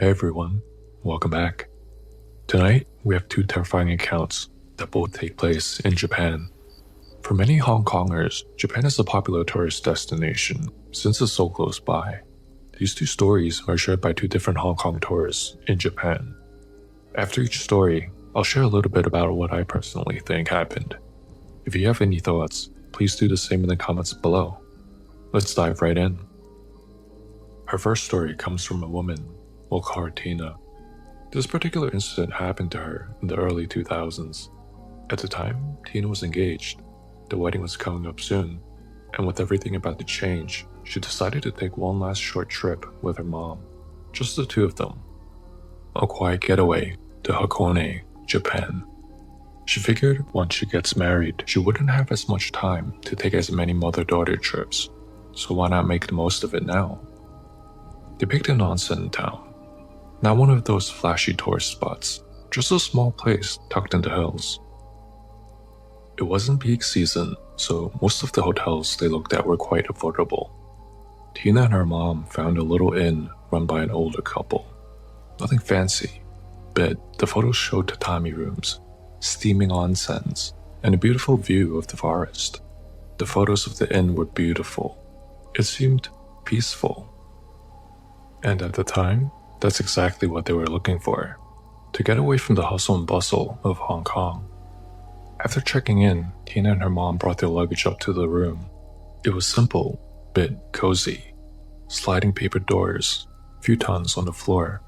Hey everyone, welcome back. Tonight, we have two terrifying accounts that both take place in Japan. For many Hong Kongers, Japan is a popular tourist destination since it's so close by. These two stories are shared by two different Hong Kong tourists in Japan. After each story, I'll share a little bit about what I personally think happened. If you have any thoughts, please do the same in the comments below. Let's dive right in. Our first story comes from a woman. We'll call her Tina. This particular incident happened to her in the early 2000s. At the time, Tina was engaged. The wedding was coming up soon, and with everything about to change, she decided to take one last short trip with her mom. Just the two of them. A quiet getaway to Hakone, Japan. She figured once she gets married, she wouldn't have as much time to take as many mother-daughter trips, so why not make the most of it now? They picked an onsen town. Not one of those flashy tourist spots, just a small place tucked in the hills. It wasn't peak season, so most of the hotels they looked at were quite affordable. Tina and her mom found a little inn run by an older couple. Nothing fancy, but the photos showed tatami rooms, steaming onsens, and a beautiful view of the forest. The photos of the inn were beautiful. It seemed peaceful. And at the time, that's exactly what they were looking for, to get away from the hustle and bustle of Hong Kong. After checking in, Tina and her mom brought their luggage up to the room. It was simple, but cozy. Sliding paper doors, futons on the floor.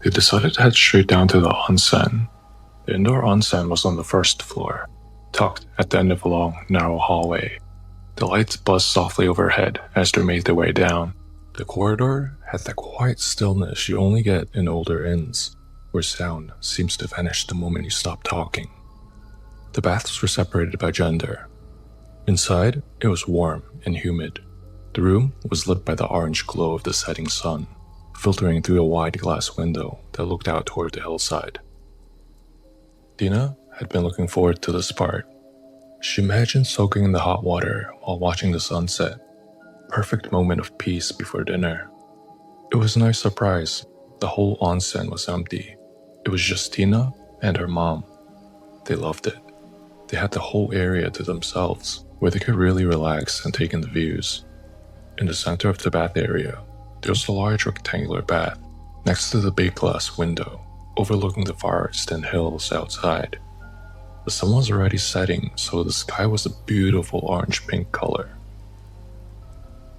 They decided to head straight down to the onsen. The indoor onsen was on the first floor, tucked at the end of a long, narrow hallway. The lights buzzed softly overhead as they made their way down. The corridor had that quiet stillness you only get in older inns, where sound seems to vanish the moment you stop talking. The baths were separated by gender. Inside, it was warm and humid. The room was lit by the orange glow of the setting sun, filtering through a wide glass window that looked out toward the hillside. Tina had been looking forward to this part. She imagined soaking in the hot water while watching the sunset. Perfect moment of peace before dinner. It was a nice surprise. The whole onsen was empty. It was just Tina and her mom. They loved it. They had the whole area to themselves, where they could really relax and take in the views. In the center of the bath area, there was a large rectangular bath, next to the big glass window, overlooking the forest and hills outside. The sun was already setting, so the sky was a beautiful orange-pink color.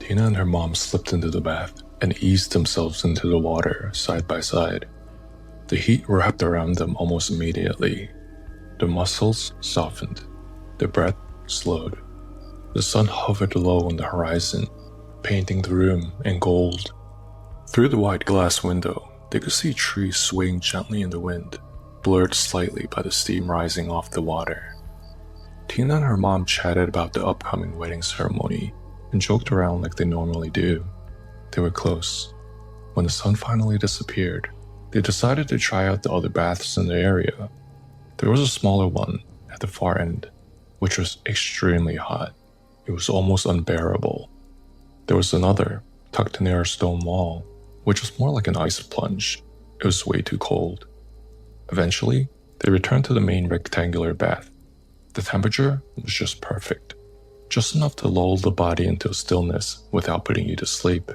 Tina and her mom slipped into the bath and eased themselves into the water side by side. The heat wrapped around them almost immediately. Their muscles softened. Their breath slowed. The sun hovered low on the horizon, painting the room in gold. Through the wide glass window, they could see trees swaying gently in the wind, blurred slightly by the steam rising off the water. Tina and her mom chatted about the upcoming wedding ceremony and joked around like they normally do. They were close. When the sun finally disappeared, they decided to try out the other baths in the area. There was a smaller one at the far end, which was extremely hot. It was almost unbearable. There was another, tucked near a stone wall, which was more like an ice plunge. It was way too cold. Eventually, they returned to the main rectangular bath. The temperature was just perfect. Just enough to lull the body into stillness without putting you to sleep.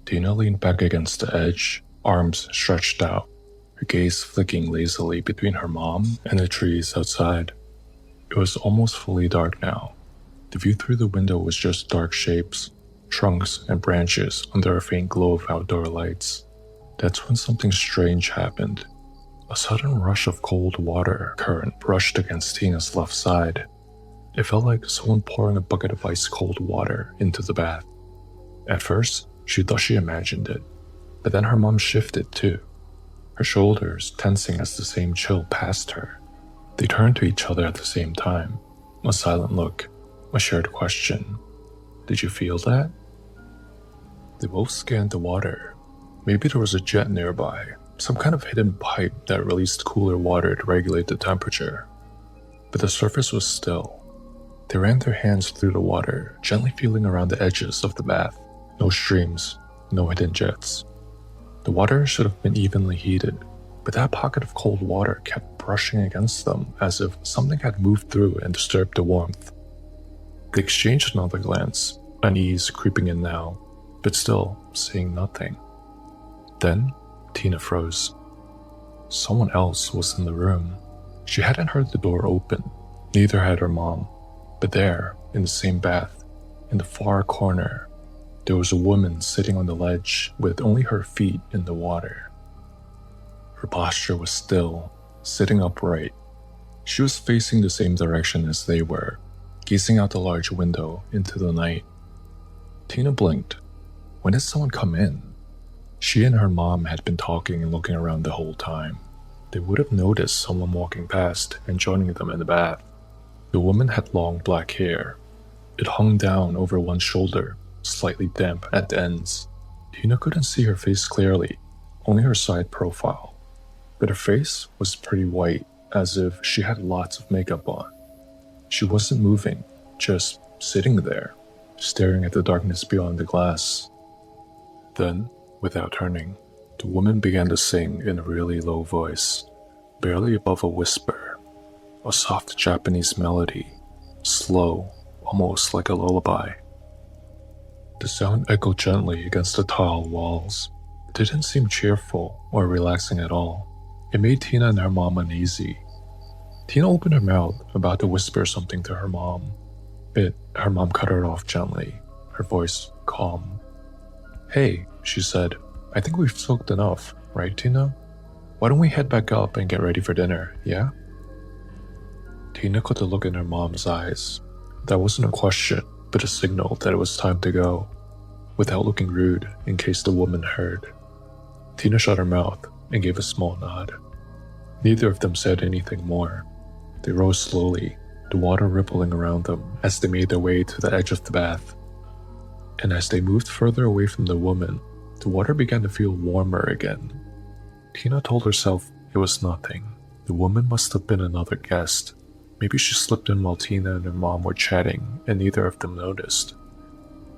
Tina leaned back against the edge, arms stretched out, her gaze flicking lazily between her mom and the trees outside. It was almost fully dark now. The view through the window was just dark shapes, trunks and branches under a faint glow of outdoor lights. That's when something strange happened. A sudden rush of cold water current brushed against Tina's left side. It felt like someone pouring a bucket of ice-cold water into the bath. At first, she thought she imagined it, but then her mom shifted too, her shoulders tensing as the same chill passed her. They turned to each other at the same time, a silent look, a shared question. Did you feel that? They both scanned the water. Maybe there was a jet nearby, some kind of hidden pipe that released cooler water to regulate the temperature. But the surface was still. They ran their hands through the water, gently feeling around the edges of the bath. No streams, no hidden jets. The water should have been evenly heated, but that pocket of cold water kept brushing against them as if something had moved through and disturbed the warmth. They exchanged another glance, unease creeping in now, but still saying nothing. Then, Tina froze. Someone else was in the room. She hadn't heard the door open, neither had her mom, but there, in the same bath, in the far corner, there was a woman sitting on the ledge with only her feet in the water. Her posture was still, sitting upright. She was facing the same direction as they were, gazing out the large window into the night. Tina blinked. When did someone come in? She and her mom had been talking and looking around the whole time. They would have noticed someone walking past and joining them in the bath. The woman had long black hair. It hung down over one shoulder, slightly damp at the ends. Tina couldn't see her face clearly, only her side profile. But her face was pretty white, as if she had lots of makeup on. She wasn't moving, just sitting there, staring at the darkness beyond the glass. Then, without turning, the woman began to sing in a really low voice, barely above a whisper, a soft Japanese melody, slow, almost like a lullaby. The sound echoed gently against the tile walls. It didn't seem cheerful or relaxing at all. It made Tina and her mom uneasy. Tina opened her mouth, about to whisper something to her mom, but her mom cut her off gently, her voice calm. "Hey," she said, "I think we've soaked enough, right, Tina? Why don't we head back up and get ready for dinner, yeah?" Tina caught the look in her mom's eyes. That wasn't a question, but a signal that it was time to go, without looking rude in case the woman heard. Tina shut her mouth and gave a small nod. Neither of them said anything more. They rose slowly, the water rippling around them as they made their way to the edge of the bath. And as they moved further away from the woman, the water began to feel warmer again. Tina told herself it was nothing. The woman must have been another guest. Maybe she slipped in while Tina and her mom were chatting and neither of them noticed.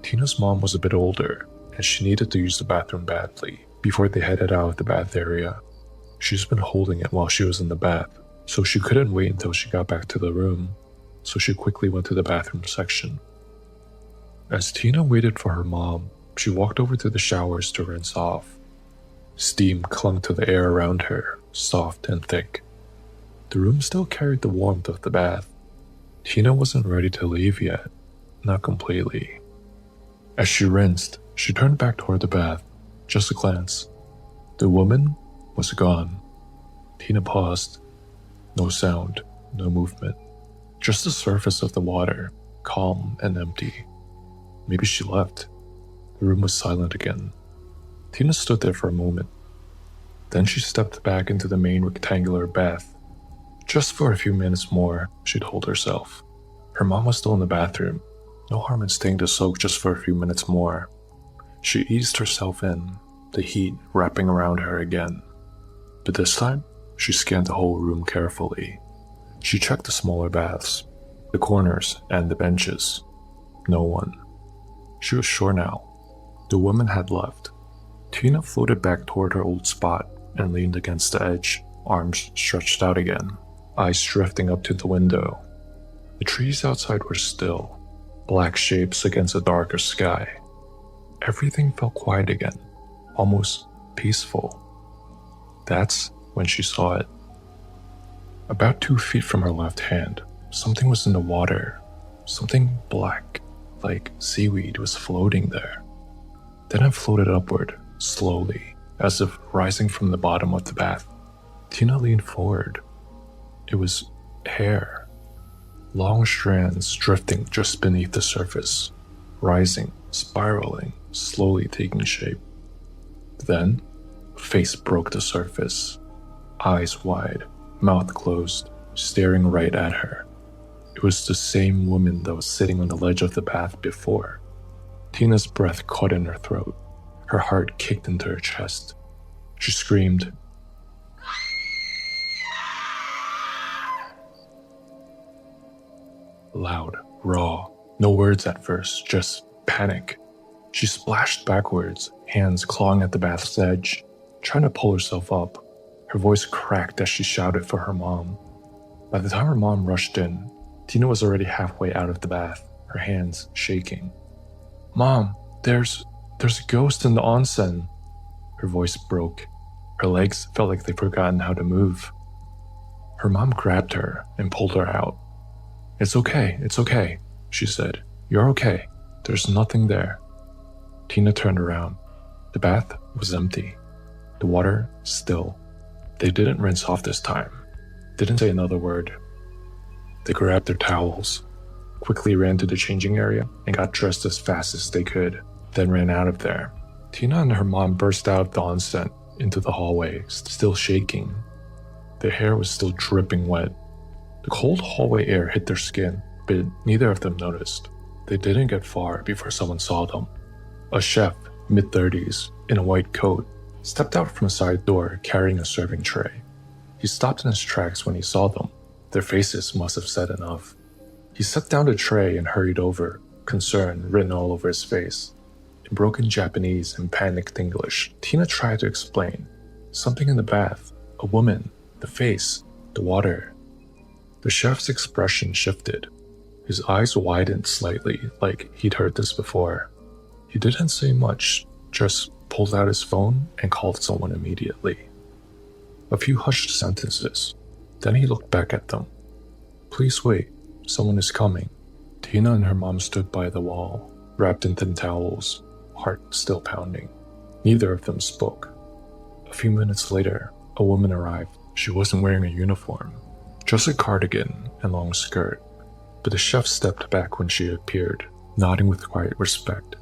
Tina's mom was a bit older, and she needed to use the bathroom badly before they headed out of the bath area. She's been holding it while she was in the bath, so she couldn't wait until she got back to the room, so she quickly went to the bathroom section. As Tina waited for her mom, she walked over to the showers to rinse off. Steam clung to the air around her, soft and thick. The room still carried the warmth of the bath. Tina wasn't ready to leave yet, not completely. As she rinsed, she turned back toward the bath, just a glance. The woman was gone. Tina paused. No sound, no movement. Just the surface of the water, calm and empty. Maybe she left. The room was silent again. Tina stood there for a moment. Then she stepped back into the main rectangular bath. Just for a few minutes more, she told herself. Her mom was still in the bathroom. No harm in staying to soak just for a few minutes more. She eased herself in, the heat wrapping around her again. But this time, she scanned the whole room carefully. She checked the smaller baths, the corners, and the benches. No one. She was sure now. The woman had left. Tina floated back toward her old spot and leaned against the edge, arms stretched out again, eyes drifting up to the window. The trees outside were still, black shapes against a darker sky. Everything felt quiet again, almost peaceful. That's when she saw it. About 2 feet from her left hand, something was in the water. Something black, like seaweed, was floating there. Then it floated upward, slowly, as if rising from the bottom of the bath. Tina leaned forward. It was hair. Long strands drifting just beneath the surface, rising, spiraling, slowly taking shape. Then, a face broke the surface, eyes wide, mouth closed, staring right at her. It was the same woman that was sitting on the ledge of the bath before. Tina's breath caught in her throat. Her heart kicked into her chest. She screamed. Loud, raw, no words at first, just panic. She splashed backwards, hands clawing at the bath's edge. trying to pull herself up. Her voice cracked as she shouted for her mom. By the time her mom rushed in, Tina was already halfway out of the bath, her hands shaking. "Mom, there's a ghost in the onsen." Her voice broke. Her legs felt like they'd forgotten how to move. Her mom grabbed her and pulled her out. It's okay, she said. "You're okay. There's nothing there." Tina turned around. The bath was empty. The water still. They didn't rinse off this time. Didn't say another word. They grabbed their towels, quickly ran to the changing area, and got dressed as fast as they could, then ran out of there. Tina and her mom burst out of the onsen into the hallway, still shaking. Their hair was still dripping wet. The cold hallway air hit their skin, but neither of them noticed. They didn't get far before someone saw them. A chef, mid-30s, in a white coat, stepped out from a side door carrying a serving tray. He stopped in his tracks when he saw them. Their faces must have said enough. He set down the tray and hurried over, concern written all over his face. In broken Japanese and panicked English, Tina tried to explain. Something in the bath, a woman, the face, the water. The chef's expression shifted. His eyes widened slightly, like he'd heard this before. He didn't say much, just pulled out his phone and called someone immediately. A few hushed sentences. Then he looked back at them. "Please wait, someone is coming." Tina and her mom stood by the wall, wrapped in thin towels, heart still pounding. Neither of them spoke. A few minutes later, a woman arrived. She wasn't wearing a uniform, just a cardigan and long skirt. But the chef stepped back when she appeared, nodding with quiet respect.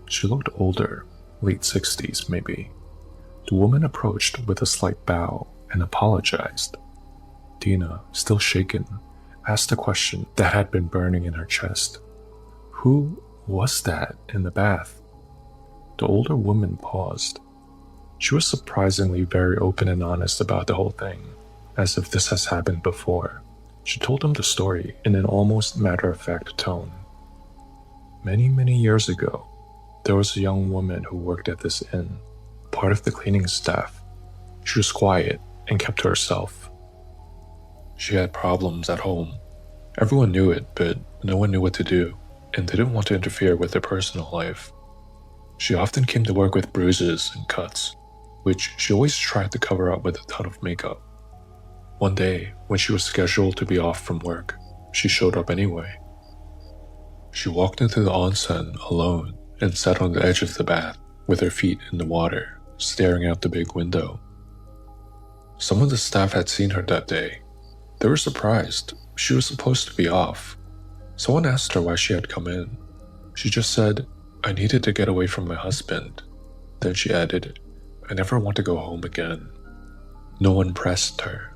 She looked older, late 60s maybe. The woman approached with a slight bow and apologized. Tina, still shaken, asked a question that had been burning in her chest. Who was that in the bath? The older woman paused. She was surprisingly very open and honest about the whole thing, as if this has happened before. She told him the story in an almost matter-of-fact tone. Many years ago, there was a young woman who worked at this inn, part of the cleaning staff. She was quiet and kept to herself. She had problems at home. Everyone knew it, but no one knew what to do, and didn't want to interfere with her personal life. She often came to work with bruises and cuts, which she always tried to cover up with a ton of makeup. One day, when she was scheduled to be off from work, she showed up anyway. She walked into the onsen alone and sat on the edge of the bath with her feet in the water, staring out the big window. Some of the staff had seen her that day. They were surprised. She was supposed to be off. Someone asked her why she had come in. She just said, "I needed to get away from my husband." Then she added, "I never want to go home again." No one pressed her.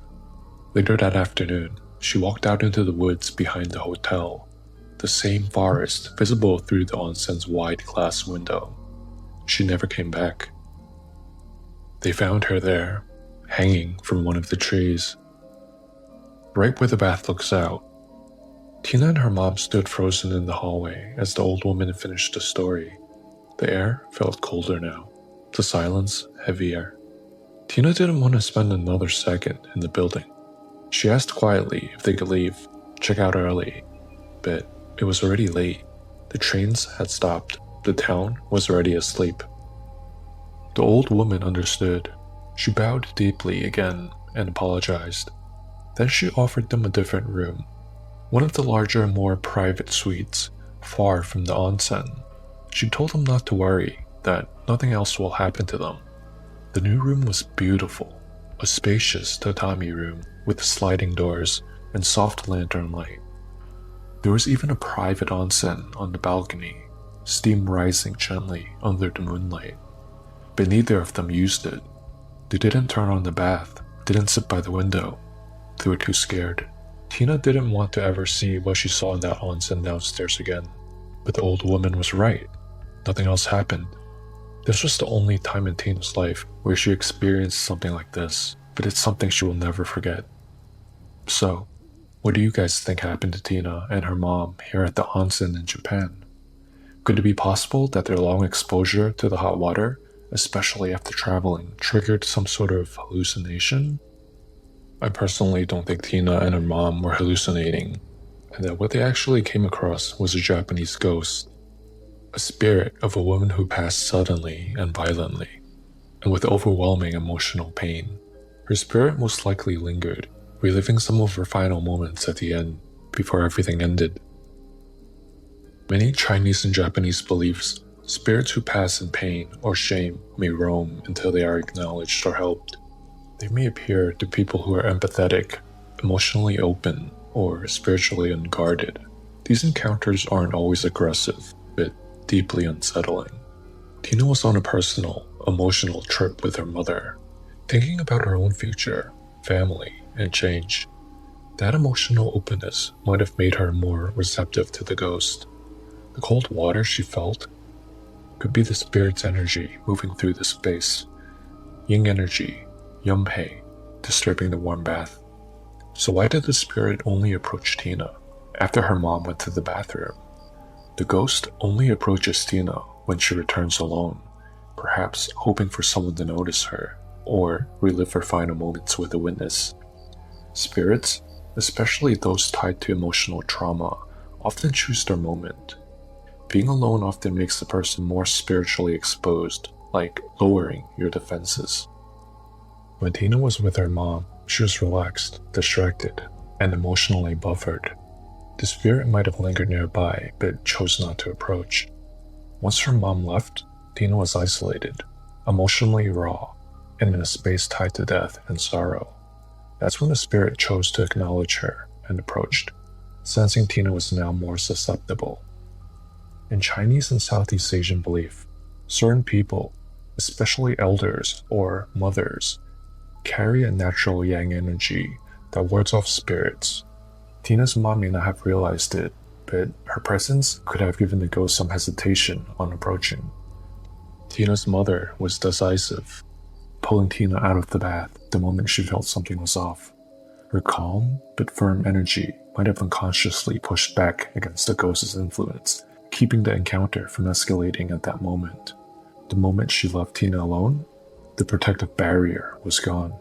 Later that afternoon, she walked out into the woods behind the hotel, the same forest visible through the onsen's wide glass window. She never came back. They found her there, hanging from one of the trees, right where the bath looks out. Tina and her mom stood frozen in the hallway as the old woman finished the story. The air felt colder now, the silence heavier. Tina didn't want to spend another second in the building. She asked quietly if they could leave, check out early, but it was already late. The trains had stopped. The town was already asleep. The old woman understood. She bowed deeply again and apologized. Then she offered them a different room, one of the larger, more private suites, far from the onsen. She told them not to worry, that nothing else will happen to them. The new room was beautiful, a spacious tatami room with sliding doors and soft lantern light. There was even a private onsen on the balcony, steam rising gently under the moonlight. But neither of them used it. They didn't turn on the bath, didn't sit by the window. They were too scared. Tina didn't want to ever see what she saw in that onsen downstairs again. But the old woman was right. Nothing else happened. This was the only time in Tina's life where she experienced something like this, but it's something she will never forget. So, what do you guys think happened to Tina and her mom here at the onsen in Japan? Could it be possible that their long exposure to the hot water especially after traveling, triggered some sort of hallucination. I personally don't think Tina and her mom were hallucinating, and that what they actually came across was a Japanese ghost, a spirit of a woman who passed suddenly and violently, and with overwhelming emotional pain. Her spirit most likely lingered, reliving some of her final moments at the end, before everything ended. Many Chinese and Japanese beliefs, spirits who pass in pain or shame may roam until they are acknowledged or helped. They may appear to people who are empathetic, emotionally open, or spiritually unguarded. These encounters aren't always aggressive, but deeply unsettling. Tina was on a personal, emotional trip with her mother, thinking about her own future, family, and change. That emotional openness might have made her more receptive to the ghost. The cold water she felt could be the spirit's energy moving through the space. Yin energy, yunpei, disturbing the warm bath. So why did the spirit only approach Tina after her mom went to the bathroom? The ghost only approaches Tina when she returns alone, perhaps hoping for someone to notice her or relive her final moments with a witness. Spirits, especially those tied to emotional trauma, often choose their moment. Being alone often makes the person more spiritually exposed, like lowering your defenses. When Tina was with her mom, she was relaxed, distracted, and emotionally buffered. The spirit might have lingered nearby, but chose not to approach. Once her mom left, Tina was isolated, emotionally raw, and in a space tied to death and sorrow. That's when the spirit chose to acknowledge her and approached, sensing Tina was now more susceptible. In Chinese and Southeast Asian belief, certain people, especially elders or mothers, carry a natural yang energy that wards off spirits. Tina's mom may not have realized it, but her presence could have given the ghost some hesitation on approaching. Tina's mother was decisive, pulling Tina out of the bath the moment she felt something was off. Her calm but firm energy might have unconsciously pushed back against the ghost's influence, keeping the encounter from escalating at that moment. The moment she left Tina alone, the protective barrier was gone.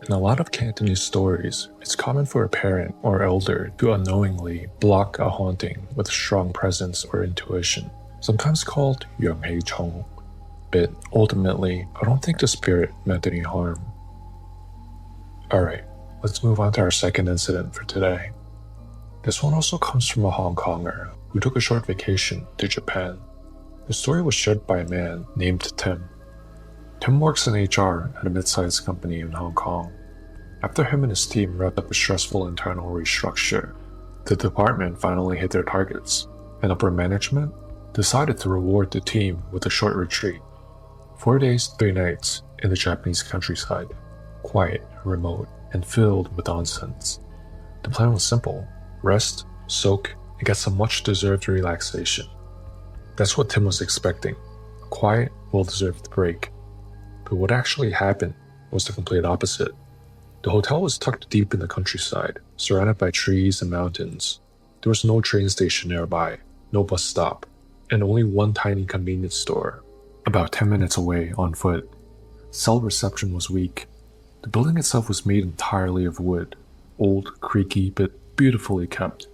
In a lot of Cantonese stories, it's common for a parent or elder to unknowingly block a haunting with a strong presence or intuition, sometimes called Yunghei Chong. But ultimately, I don't think the spirit meant any harm. Alright, let's move on to our second incident for today. This one also comes from a Hong Konger who took a short vacation to Japan. The story was shared by a man named Tim. Tim works in HR at a mid-sized company in Hong Kong. After him and his team wrapped up a stressful internal restructure, the department finally hit their targets, and upper management decided to reward the team with a short retreat. 4 days, 3 nights in the Japanese countryside, quiet, remote, and filled with nonsense. The plan was simple: rest, soak, and get some much-deserved relaxation. That's what Tim was expecting, a quiet, well-deserved break. But what actually happened was the complete opposite. The hotel was tucked deep in the countryside, surrounded by trees and mountains. There was no train station nearby, no bus stop, and only one tiny convenience store, about 10 minutes away on foot. Cell reception was weak. The building itself was made entirely of wood, old, creaky, but beautifully kept.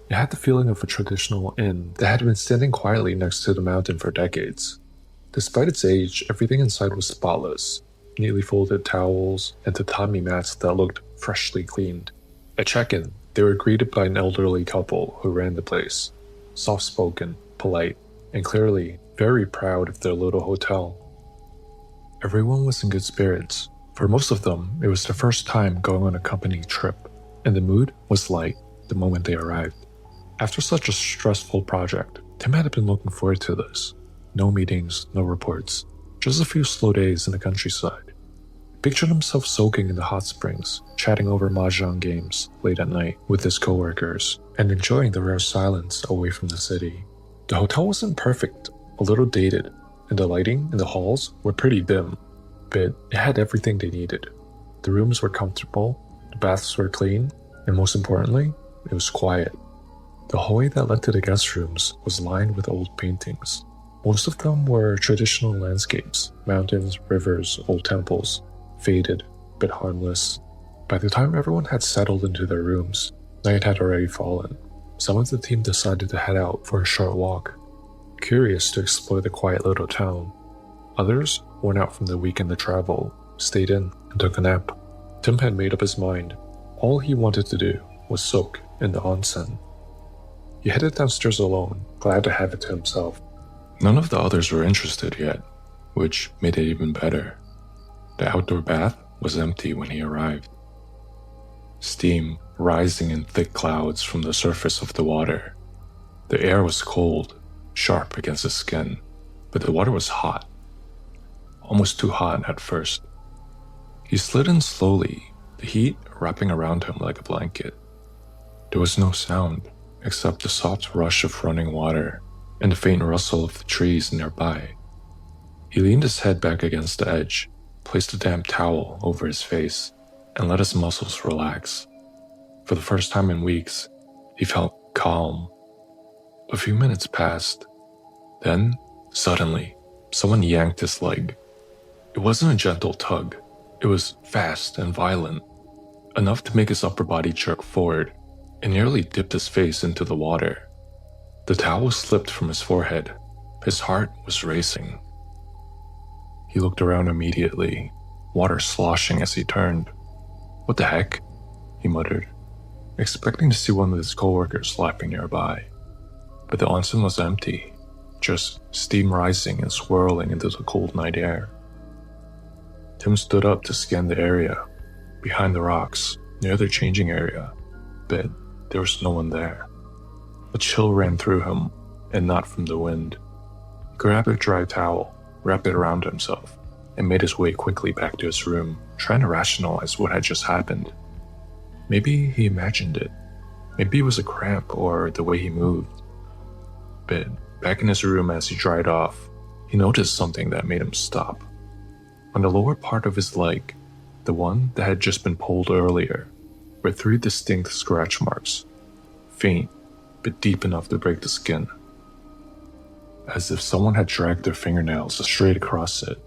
It had the feeling of a traditional inn that had been standing quietly next to the mountain for decades. Despite its age, everything inside was spotless: neatly folded towels and tatami mats that looked freshly cleaned. At check-in, they were greeted by an elderly couple who ran the place, soft-spoken, polite, and clearly very proud of their little hotel. Everyone was in good spirits. For most of them, it was their first time going on a company trip, and the mood was light the moment they arrived. After such a stressful project, Tim had been looking forward to this. No meetings, no reports, just a few slow days in the countryside. He pictured himself soaking in the hot springs, chatting over mahjong games late at night with his coworkers, and enjoying the rare silence away from the city. The hotel wasn't perfect, a little dated, and the lighting in the halls were pretty dim, but it had everything they needed. The rooms were comfortable, the baths were clean, and most importantly, it was quiet. The hallway that led to the guest rooms was lined with old paintings. Most of them were traditional landscapes, mountains, rivers, old temples, faded, but harmless. By the time everyone had settled into their rooms, night had already fallen. Some of the team decided to head out for a short walk, curious to explore the quiet little town. Others, worn out from the weekend of travel, stayed in and took a nap. Tim had made up his mind. All he wanted to do was soak in the onsen. He headed downstairs alone, glad to have it to himself. None of the others were interested yet, which made it even better. The outdoor bath was empty when he arrived. Steam rising in thick clouds from the surface of the water. The air was cold, sharp against his skin, but the water was hot. Almost too hot at first. He slid in slowly, the heat wrapping around him like a blanket. There was no sound, except the soft rush of running water and the faint rustle of the trees nearby. He leaned his head back against the edge, placed a damp towel over his face, and let his muscles relax. For the first time in weeks, he felt calm. A few minutes passed. Then, suddenly, someone yanked his leg. It wasn't a gentle tug. It was fast and violent, enough to make his upper body jerk forward and nearly dipped his face into the water. The towel slipped from his forehead. His heart was racing. He looked around immediately, water sloshing as he turned. "What the heck?" he muttered, expecting to see one of his coworkers lapping nearby. But the onsen was empty, just steam rising and swirling into the cold night air. Tim stood up to scan the area, behind the rocks, near the changing area, but there was no one there. A chill ran through him, and not from the wind. He grabbed a dry towel, wrapped it around himself, and made his way quickly back to his room, trying to rationalize what had just happened. Maybe he imagined it. Maybe it was a cramp or the way he moved. But back in his room as he dried off, he noticed something that made him stop. On the lower part of his leg, the one that had just been pulled earlier, were 3 distinct scratch marks, faint but deep enough to break the skin, as if someone had dragged their fingernails straight across it.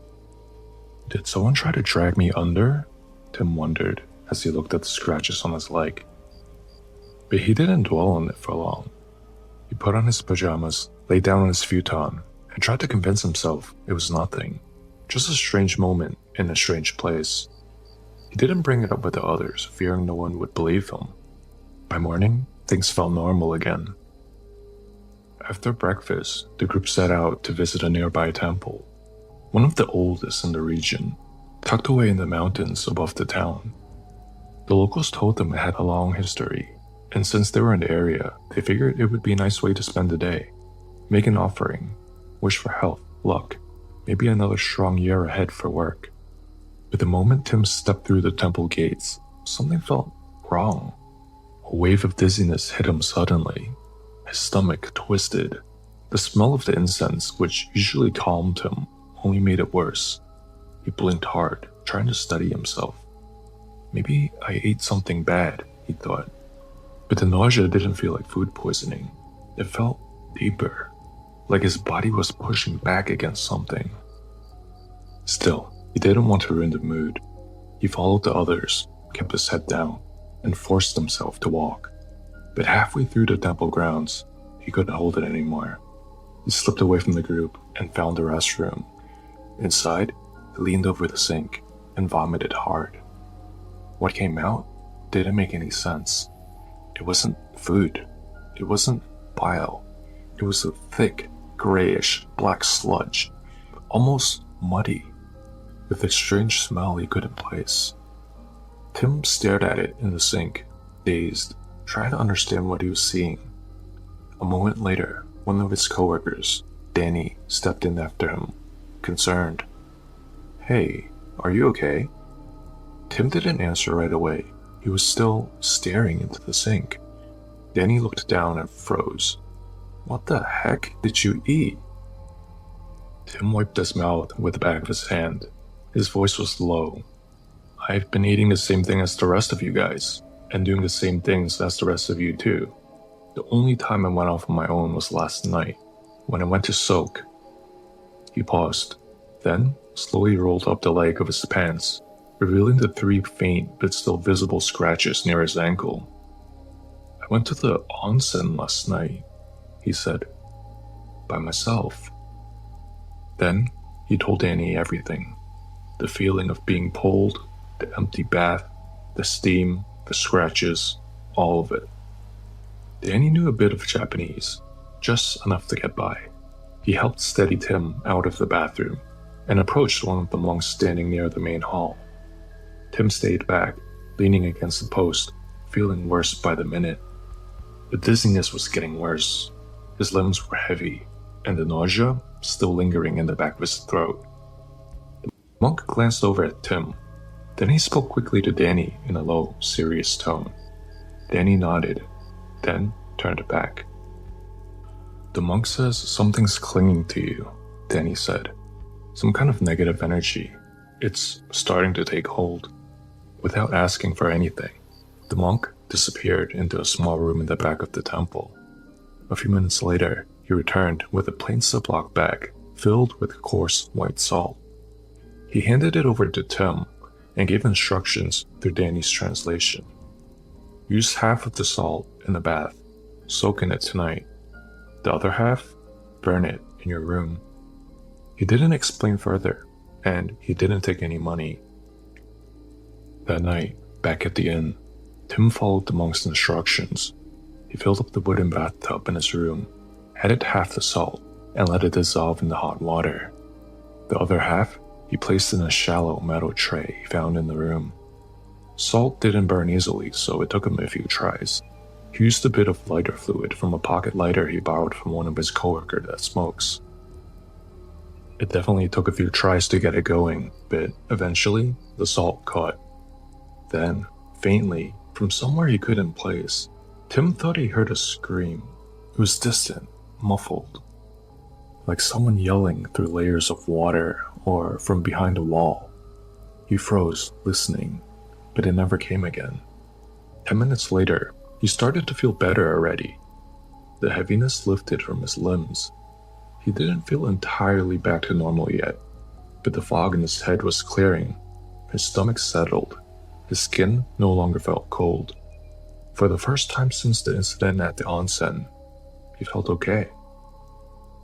Did someone try to drag me under? Tim wondered as he looked at the scratches on his leg. But he didn't dwell on it for long. He put on his pajamas, lay down on his futon, and tried to convince himself it was nothing, just a strange moment in a strange place. He didn't bring it up with the others, fearing no one would believe him. By morning, things felt normal again. After breakfast, the group set out to visit a nearby temple, one of the oldest in the region, tucked away in the mountains above the town. The locals told them it had a long history, and since they were in the area, they figured it would be a nice way to spend the day. Make an offering, wish for health, luck, maybe another strong year ahead for work. But the moment Tim stepped through the temple gates, something felt wrong. A wave of dizziness hit him suddenly. His stomach twisted. The smell of the incense, which usually calmed him, only made it worse. He blinked hard, trying to steady himself. Maybe I ate something bad, he thought. But the nausea didn't feel like food poisoning. It felt deeper, like his body was pushing back against something. Still, he didn't want to ruin the mood. He followed the others, kept his head down, and forced himself to walk. But halfway through the temple grounds, he couldn't hold it anymore. He slipped away from the group and found the restroom. Inside, he leaned over the sink and vomited hard. What came out didn't make any sense. It wasn't food. It wasn't bile. It was a thick, grayish, black sludge, almost muddy, with a strange smell he couldn't place. Tim stared at it in the sink, dazed, trying to understand what he was seeing. A moment later, one of his coworkers, Danny, stepped in after him, concerned. "Hey, are you okay?" Tim didn't answer right away. He was still staring into the sink. Danny looked down and froze. "What the heck did you eat?" Tim wiped his mouth with the back of his hand. His voice was low. "I've been eating the same thing as the rest of you guys, and doing the same things as the rest of you too. The only time I went off on my own was last night, when I went to soak. He paused, then slowly rolled up the leg of his pants, revealing the 3 faint but still visible scratches near his ankle. "I went to the onsen last night," he said, "by myself." Then he told Danny everything. The feeling of being pulled, the empty bath, the steam, the scratches, all of it. Danny knew a bit of Japanese, just enough to get by. He helped steady Tim out of the bathroom and approached one of the monks standing near the main hall. Tim stayed back, leaning against the post, feeling worse by the minute. The dizziness was getting worse. His limbs were heavy, and the nausea still lingering in the back of his throat. The monk glanced over at Tim. Then he spoke quickly to Danny in a low, serious tone. Danny nodded, then turned back. "The monk says something's clinging to you," Danny said. "Some kind of negative energy. It's starting to take hold." Without asking for anything, the monk disappeared into a small room in the back of the temple. A few minutes later, he returned with a plain Ziploc bag filled with coarse white salt. He handed it over to Tim and gave instructions through Danny's translation. "Use half of the salt in the bath, soak in it tonight. The other half, burn it in your room." He didn't explain further, and he didn't take any money. That night, back at the inn, Tim followed the monk's instructions. He filled up the wooden bathtub in his room, added half the salt, and let it dissolve in the hot water. The other half, he placed in a shallow metal tray he found in the room. Salt didn't burn easily, so it took him a few tries. He used a bit of lighter fluid from a pocket lighter he borrowed from one of his coworkers that smokes. It definitely took a few tries to get it going, but eventually, the salt caught. Then, faintly, from somewhere he couldn't place, Tim thought he heard a scream. It was distant, muffled, like someone yelling through layers of water or from behind a wall. He froze, listening, but it never came again. 10 minutes later, he started to feel better already. The heaviness lifted from his limbs. He didn't feel entirely back to normal yet, but the fog in his head was clearing. His stomach settled. His skin no longer felt cold. For the first time since the incident at the onsen, he felt okay.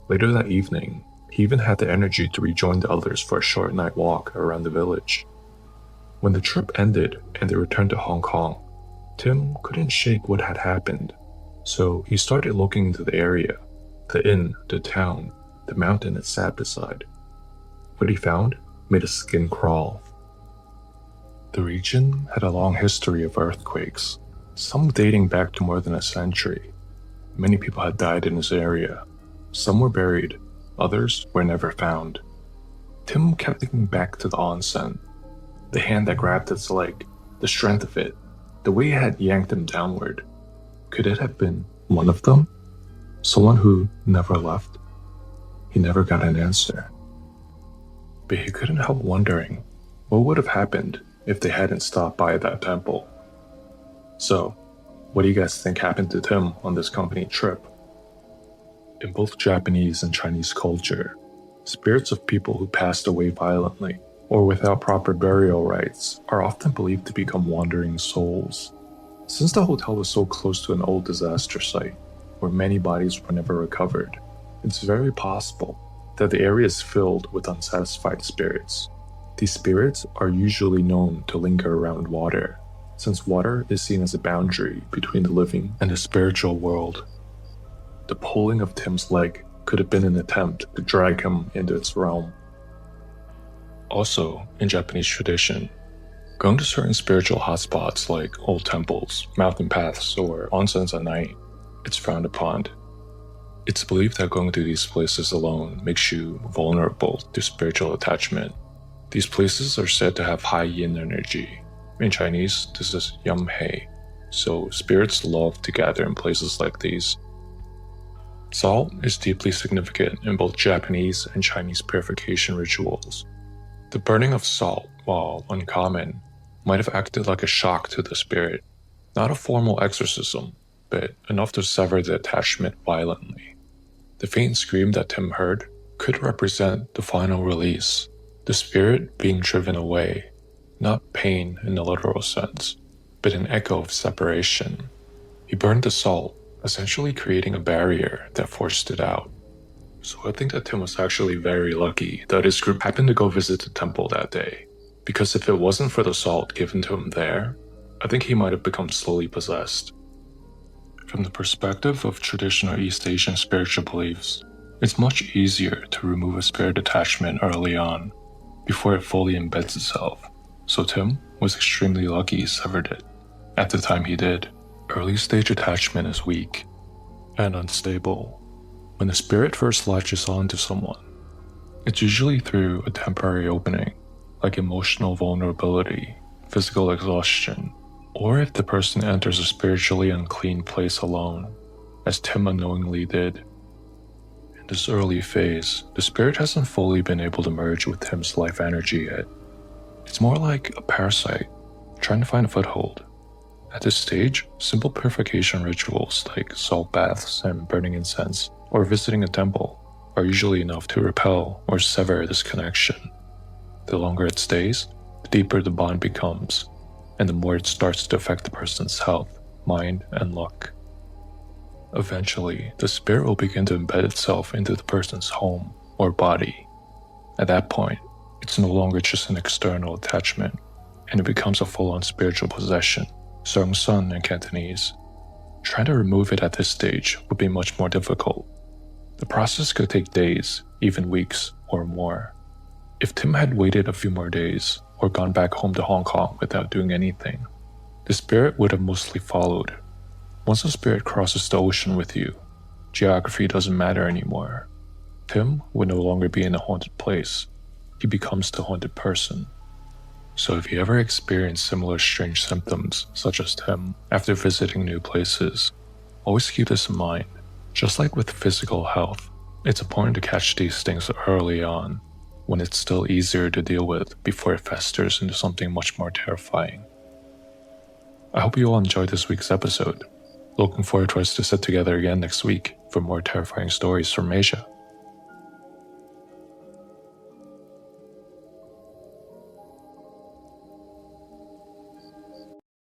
Later that evening, he even had the energy to rejoin the others for a short night walk around the village. When the trip ended and they returned to Hong Kong, Tim couldn't shake what had happened, so he started looking into the area, the inn, the town, the mountain it sat beside. What he found made his skin crawl. The region had a long history of earthquakes, some dating back to more than a century. Many people had died in this area. Some were buried, others were never found. Tim kept thinking back to the onsen, the hand that grabbed his leg, the strength of it, the way it had yanked him downward. Could it have been one of them? Someone who never left? He never got an answer. But he couldn't help wondering what would have happened if they hadn't stopped by that temple. So, what do you guys think happened to Tim on this company trip? In both Japanese and Chinese culture, spirits of people who passed away violently or without proper burial rites are often believed to become wandering souls. Since the hotel was so close to an old disaster site, where many bodies were never recovered, it's very possible that the area is filled with unsatisfied spirits. These spirits are usually known to linger around water, since water is seen as a boundary between the living and the spiritual world. The pulling of Tim's leg could have been an attempt to drag him into its realm. Also, in Japanese tradition, going to certain spiritual hotspots like old temples, mountain paths, or onsens at night, it's frowned upon. It's believed that going to these places alone makes you vulnerable to spiritual attachment. These places are said to have high yin energy. In Chinese, this is yum-hei, so spirits love to gather in places like these. Salt is deeply significant in both Japanese and Chinese purification rituals. The burning of salt, while uncommon, might have acted like a shock to the spirit. Not a formal exorcism, but enough to sever the attachment violently. The faint scream that Tim heard could represent the final release, the spirit being driven away, not pain in the literal sense, but an echo of separation. He burned the salt, essentially creating a barrier that forced it out. So I think that Tim was actually very lucky that his group happened to go visit the temple that day, because if it wasn't for the salt given to him there, I think he might have become slowly possessed. From the perspective of traditional East Asian spiritual beliefs, it's much easier to remove a spirit attachment early on, before it fully embeds itself, so Tim was extremely lucky he severed it. At the time he did, early stage attachment is weak and unstable. When the spirit first latches onto someone, it's usually through a temporary opening, like emotional vulnerability, physical exhaustion, or if the person enters a spiritually unclean place alone, as Tim unknowingly did. In this early phase, the spirit hasn't fully been able to merge with Tim's life energy yet. It's more like a parasite, trying to find a foothold. At this stage, simple purification rituals like salt baths and burning incense or visiting a temple are usually enough to repel or sever this connection. The longer it stays, the deeper the bond becomes, and the more it starts to affect the person's health, mind, and luck. Eventually, the spirit will begin to embed itself into the person's home or body. At that point, it's no longer just an external attachment, and it becomes a full-on spiritual possession, Seong Sun in Cantonese. Trying to remove it at this stage would be much more difficult. The process could take days, even weeks, or more. If Tim had waited a few more days, or gone back home to Hong Kong without doing anything, the spirit would have mostly followed. Once a spirit crosses the ocean with you, geography doesn't matter anymore. Tim would no longer be in a haunted place. He becomes the haunted person. So if you ever experience similar strange symptoms, such as Tim, after visiting new places, always keep this in mind. Just like with physical health, it's important to catch these things early on, when it's still easier to deal with before it festers into something much more terrifying. I hope you all enjoyed this week's episode. Looking forward to us to sit together again next week for more terrifying stories from Asia.